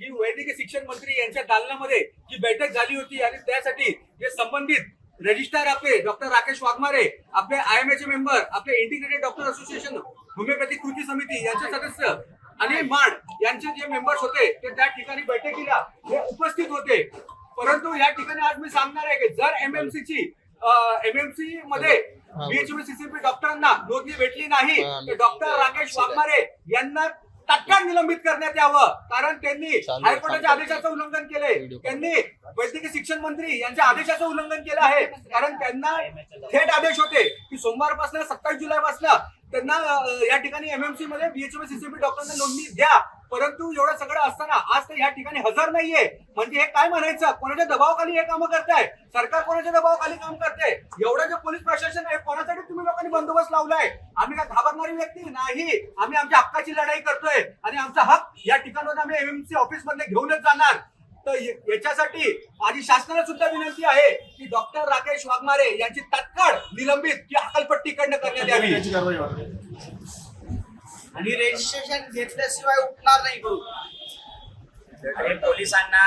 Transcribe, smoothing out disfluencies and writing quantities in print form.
ही वैद्यकीय शिक्षण मंत्री यांच्या दालनामध्ये जी बैठक झाली होती आणि त्यासाठी जे संबंधित रजिस्ट्रार आपले डॉक्टर राकेश वाघमारे, आपले IMA चे मेंबर, आपले इंटिग्रेटेड डॉक्टर असोसिएशन, होमिओपॅथिक कृती समिती यांचे सदस्य आणि माड यांचे जे मेंबर्स होते ते त्या ठिकाणी बैठकीला हे उपस्थित होते. परंतु या ठिकाणी आज मी सांगणार आहे की जर एमएमसी मध्ये BHMCCP डॉक्टरांना नोंदणी भेटली नाही तर डॉक्टर राकेश वाघमारे यांना तात्काळ निलंबित करण्यात यावं. कारण त्यांनी हायकोर्टाच्या आदेशाचं उल्लंघन केलंय, त्यांनी वैद्यकीय शिक्षण मंत्री यांच्या आदेशाचं उल्लंघन केलं आहे. कारण त्यांना थेट आदेश होते की सोमवारपासून 27 जुलैपासून त्यांना या ठिकाणी एमएमसी मध्ये BHMCCP डॉक्टरांना नोंदणी द्या. परंतु एवढं सगळं असताना आज ते या ठिकाणी हजर नाहीये. म्हणजे हे काय म्हणायचं, कोणाच्या दबावाखाली हे काम करताय, सरकार कोणाच्या दबावाखाली काम करते. एवढं जे पोलीस प्रशासन आहे कोणासाठी तुम्ही लोकांनी बंदोबस्त लावलाय? आम्ही काय घाबरणारी व्यक्ती नाही, आम्ही आमच्या हक्काची लढाई करतोय आणि आमचा हक्क या ठिकाणावर आम्ही एमएमसी ऑफिस मध्ये घेऊनच जाणार. तर याच्यासाठी माझी शासनाला सुद्धा विनंती आहे की डॉक्टर राकेश वाघमारे यांची तात्काळ निलंबित की हकालपट्टी करण्यात यावी आणि रजिस्ट्रेशन घेतल्याशिवाय उठणार नाही. पोलिसांना